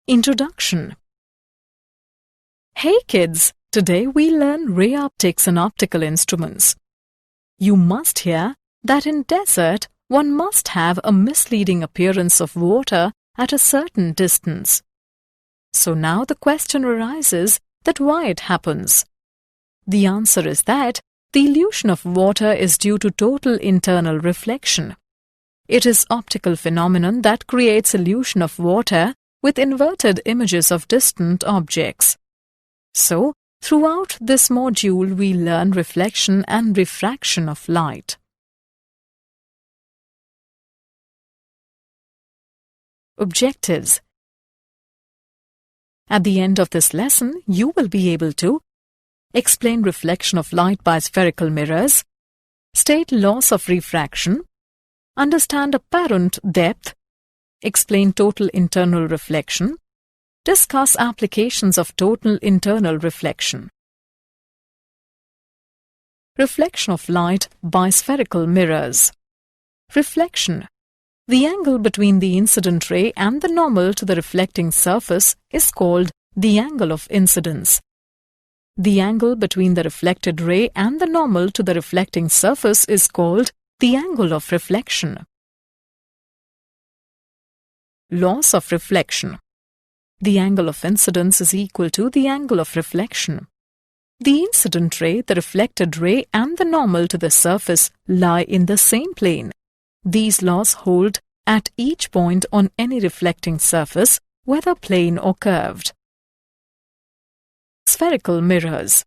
Introduction. Hey kids, today we learn ray optics and optical instruments. You must hear that in desert one must have a misleading appearance of water at a certain distance. So now the question arises that why it happens. The answer is that the illusion of water is due to total internal reflection. It is optical phenomenon that creates illusion of water with inverted images of distant objects. So, throughout this module we learn reflection and refraction of light. Objectives. At the end of this lesson, you will be able to explain reflection of light by spherical mirrors, state laws of refraction, understand apparent depth, explain total internal reflection, discuss applications of total internal reflection. Reflection of light by spherical mirrors. Reflection. The angle between the incident ray and the normal to the reflecting surface is called the angle of incidence. The angle between the reflected ray and the normal to the reflecting surface is called the angle of reflection. Laws of reflection. The angle of incidence is equal to the angle of reflection. The incident ray, the reflected ray, and the normal to the surface lie in the same plane. These laws hold at each point on any reflecting surface, whether plane or curved. Spherical mirrors.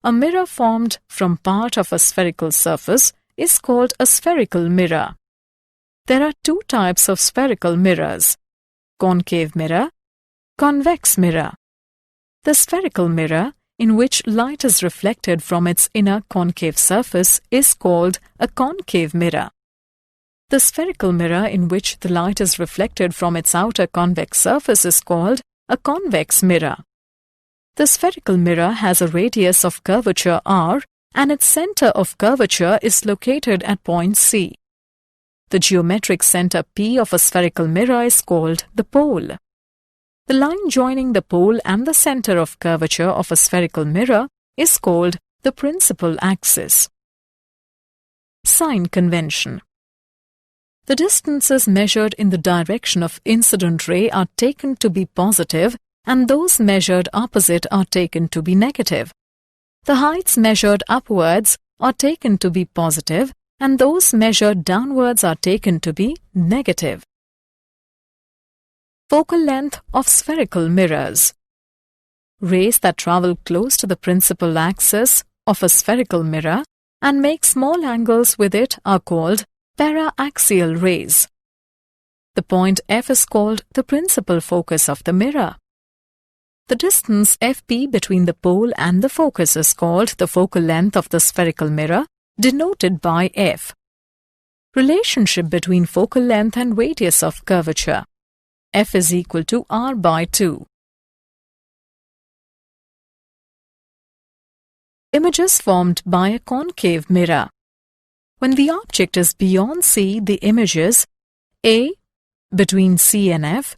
A mirror formed from part of a spherical surface is called a spherical mirror. There are two types of spherical mirrors: concave mirror, convex mirror. The spherical mirror, in which light is reflected from its inner concave surface, is called a concave mirror. The spherical mirror in which the light is reflected from its outer convex surface is called a convex mirror. The spherical mirror has a radius of curvature r and its center of curvature is located at point C. The geometric center P of a spherical mirror is called the pole. The line joining the pole and the center of curvature of a spherical mirror is called the principal axis. Sign convention. The distances measured in the direction of incident ray are taken to be positive and those measured opposite are taken to be negative. The heights measured upwards are taken to be positive and those measured downwards are taken to be negative. Focal length of spherical mirrors. Rays that travel close to the principal axis of a spherical mirror and make small angles with it are called paraaxial rays. The point F is called the principal focus of the mirror. The distance FP between the pole and the focus is called the focal length of the spherical mirror, denoted by F. Relationship between focal length and radius of curvature. F is equal to R by 2. Images formed by a concave mirror. When the object is beyond C, the images A. between C and F,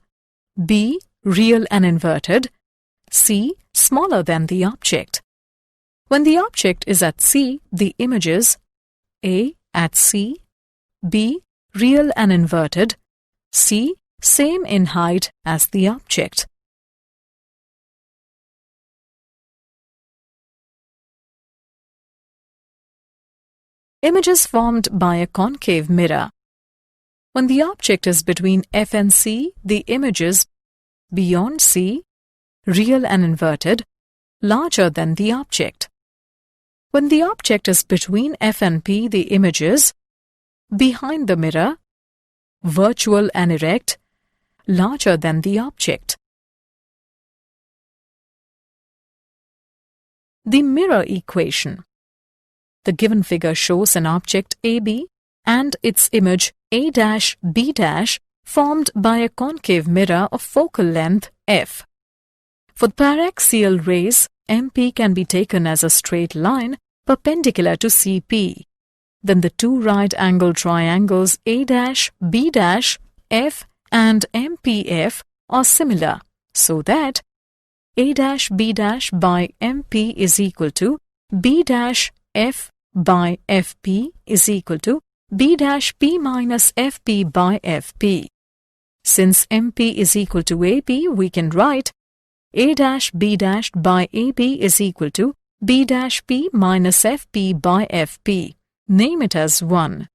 B. real and inverted, C. smaller than the object. When the object is at C, the images A. at C, B. real and inverted, C. same in height as the object. Images formed by a concave mirror. When the object is between F and C, the images beyond C, real and inverted, larger than the object. When the object is between F and P, the images behind the mirror, virtual and erect, larger than the object. The mirror equation. The given figure shows an object AB and its image A', B' formed by a concave mirror of focal length F. For paraaxial rays, MP can be taken as a straight line perpendicular to CP. Then the two right-angled triangles A', B', F and MPF are similar, so that A dash B dash by MP is equal to B dash F by FP is equal to B dash P minus FP by FP. Since MP is equal to AP, we can write A dash B dash by AB is equal to B dash P minus FP by FP. Name it as 1.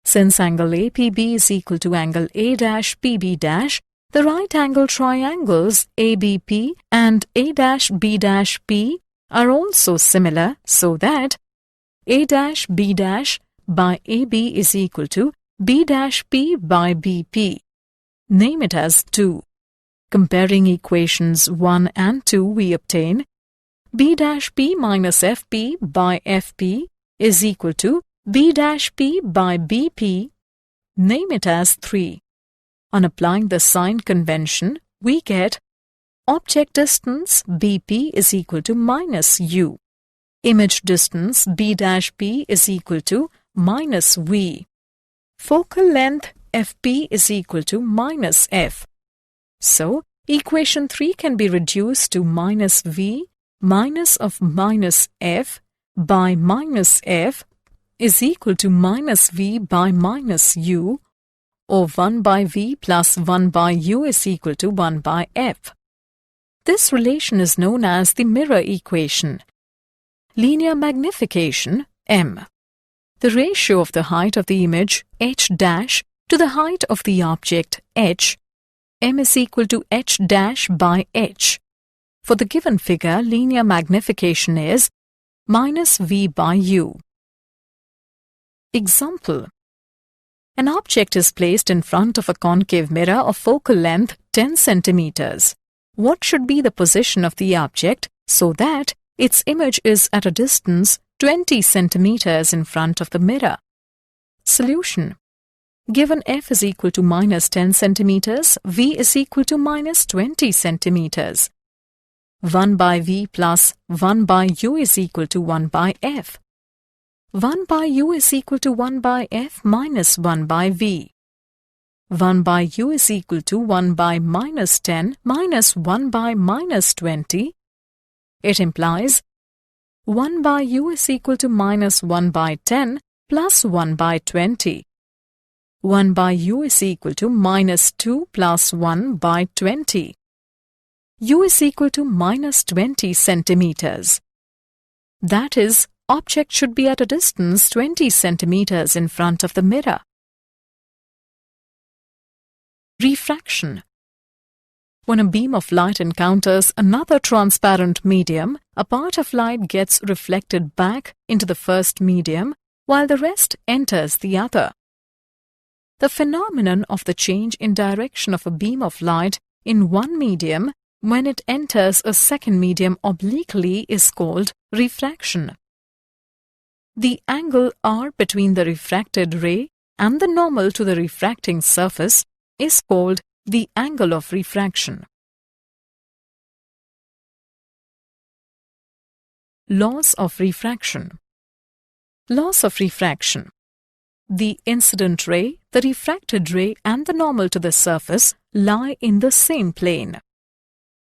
Since angle APB is equal to angle A dash PB dash, the right angle triangles ABP and A dash B dash P are also similar, so that A dash B dash by AB is equal to B dash P by BP. Name it as 2. Comparing equations 1 and 2, we obtain B dash P minus FP by FP is equal to B dash P by BP. Name it as 3. On applying the sign convention, we get object distance BP is equal to minus U. Image distance B dash P is equal to minus V. Focal length FP is equal to minus F. So, equation 3 can be reduced to minus V minus of minus F by minus F is equal to minus V by minus U, or 1 by V plus 1 by U is equal to 1 by F. This relation is known as the mirror equation. Linear magnification, M. The ratio of the height of the image, H dash, to the height of the object, H, M is equal to H dash by H. For the given figure, linear magnification is minus V by U. Example. An object is placed in front of a concave mirror of focal length 10 centimeters. What should be the position of the object so that its image is at a distance 20 centimeters in front of the mirror? Solution. Given f is equal to minus 10 centimeters, v is equal to minus 20 centimeters. 1 by v plus 1 by u is equal to 1 by f. 1 by u is equal to 1 by f minus 1 by v. 1 by u is equal to 1 by minus 10 minus 1 by minus 20. It implies 1 by u is equal to minus 1 by 10 plus 1 by 20. 1 by u is equal to minus 2 plus 1 by 20. U is equal to minus 20 centimeters. That is, object should be at a distance 20 centimeters in front of the mirror. Refraction. When a beam of light encounters another transparent medium, a part of light gets reflected back into the first medium, while the rest enters the other. The phenomenon of the change in direction of a beam of light in one medium when it enters a second medium obliquely is called refraction. The angle r between the refracted ray and the normal to the refracting surface is called the angle of refraction. Laws of refraction. Laws of refraction. The incident ray, the refracted ray and the normal to the surface lie in the same plane.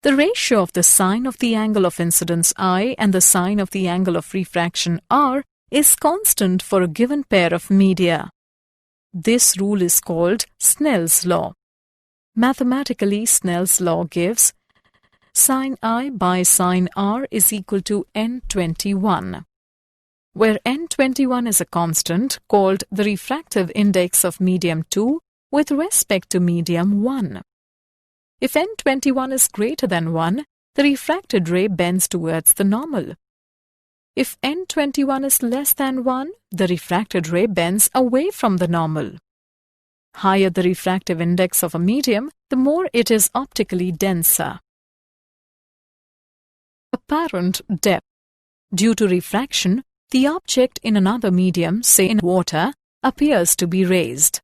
The ratio of the sine of the angle of incidence I and the sine of the angle of refraction R is constant for a given pair of media. This rule is called Snell's law. Mathematically, Snell's law gives sine I by sine R is equal to n21, where n21 is a constant called the refractive index of medium 2 with respect to medium 1. If n21 is greater than 1, the refracted ray bends towards the normal. If n21 is less than 1, the refracted ray bends away from the normal. Higher the refractive index of a medium, the more it is optically denser. Apparent depth. Due to refraction, the object in another medium, say in water, appears to be raised.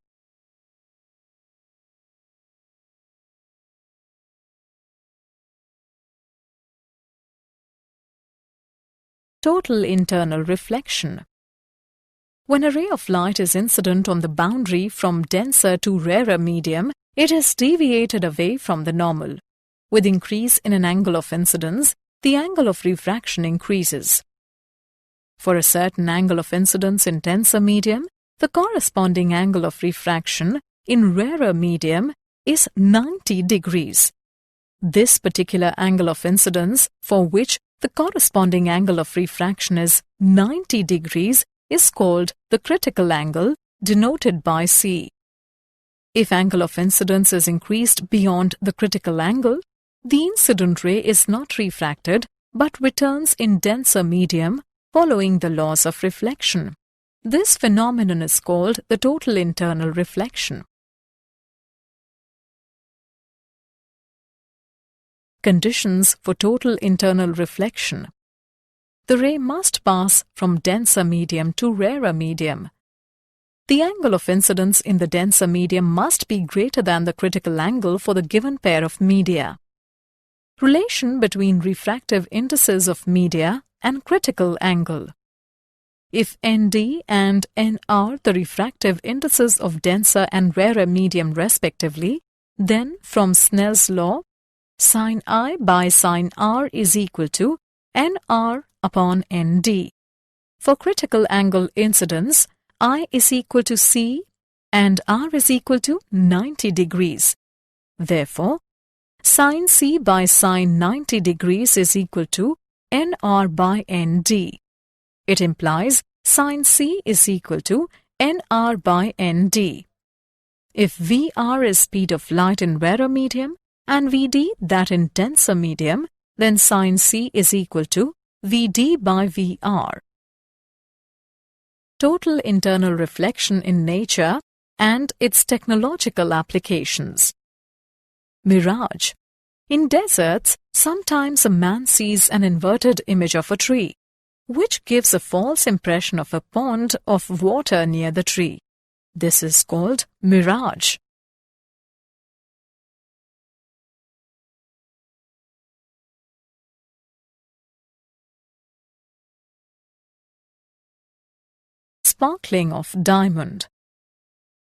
Total internal reflection. When a ray of light is incident on the boundary from denser to rarer medium, it is deviated away from the normal. With increase in an angle of incidence, the angle of refraction increases. For a certain angle of incidence in denser medium, the corresponding angle of refraction in rarer medium is 90 degrees. This particular angle of incidence, for which the corresponding angle of refraction is 90 degrees, is called the critical angle, denoted by C. If angle of incidence is increased beyond the critical angle, the incident ray is not refracted but returns in denser medium following the laws of reflection. This phenomenon is called the total internal reflection. Conditions for total internal reflection. The ray must pass from denser medium to rarer medium. The angle of incidence in the denser medium must be greater than the critical angle for the given pair of media. Relation between refractive indices of media and critical angle. If ND and N are the refractive indices of denser and rarer medium respectively, then from Snell's law, sin I by sin R is equal to NR upon ND. For critical angle incidence, I is equal to C and R is equal to 90 degrees. Therefore, sin C by sin 90 degrees is equal to NR by ND. It implies sin C is equal to NR by ND. If VR is speed of light in rarer medium and VD that in denser medium, then sin C is equal to VD by VR. Total internal reflection in nature and its technological applications. Mirage. In deserts, sometimes a man sees an inverted image of a tree, which gives a false impression of a pond of water near the tree. This is called mirage. Sparkling of diamond.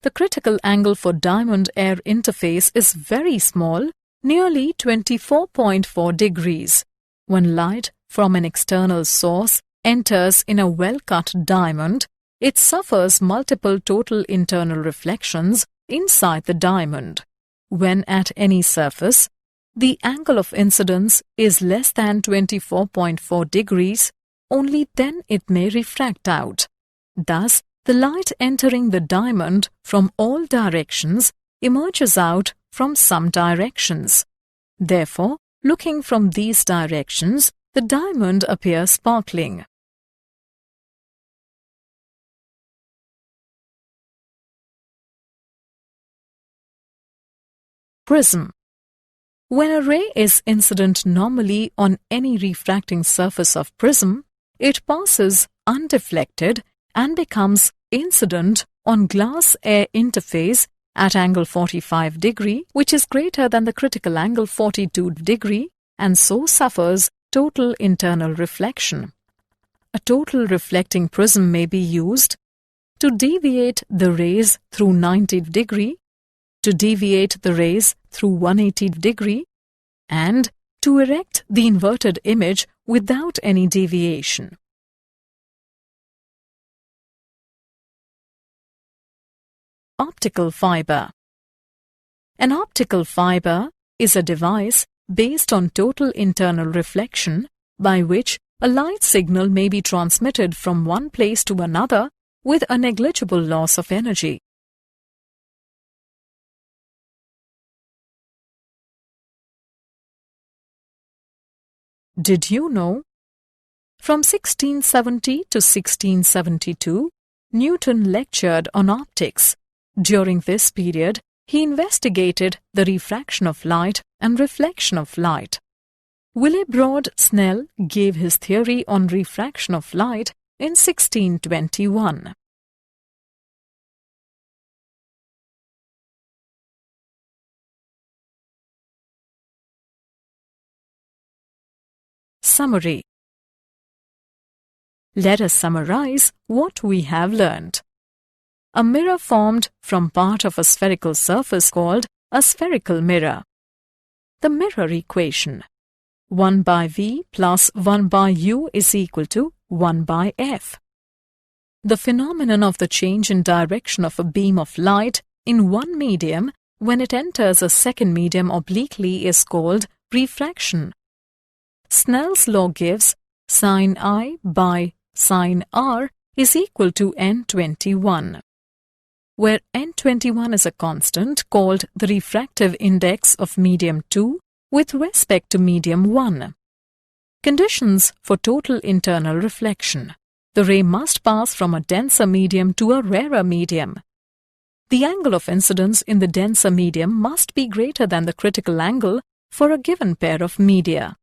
The critical angle for diamond-air interface is very small, nearly 24.4 degrees. When light from an external source enters in a well-cut diamond, it suffers multiple total internal reflections inside the diamond. When at any surface, the angle of incidence is less than 24.4 degrees, only then it may refract out. Thus, the light entering the diamond from all directions emerges out from some directions. Therefore, looking from these directions, the diamond appears sparkling. Prism. When a ray is incident normally on any refracting surface of prism, it passes undeflected and becomes incident on glass-air interface at angle 45 degree, which is greater than the critical angle 42 degree, and so suffers total internal reflection. A total reflecting prism may be used to deviate the rays through 90 degree, to deviate the rays through 180 degree, and to erect the inverted image without any deviation. Optical fiber. An optical fiber is a device based on total internal reflection by which a light signal may be transmitted from one place to another with a negligible loss of energy. Did you know? From 1670 to 1672, Newton lectured on optics. During this period, he investigated the refraction of light and reflection of light. Willebrord Snell gave his theory on refraction of light in 1621. Summary. Let us summarize what we have learned. A mirror formed from part of a spherical surface called a spherical mirror. The mirror equation: 1 by V plus 1 by U is equal to 1 by F. The phenomenon of the change in direction of a beam of light in one medium when it enters a second medium obliquely is called refraction. Snell's law gives sin I by sin R is equal to N21, where N21 is a constant called the refractive index of medium 2 with respect to medium 1. Conditions for total internal reflection: the ray must pass from a denser medium to a rarer medium. The angle of incidence in the denser medium must be greater than the critical angle for a given pair of media.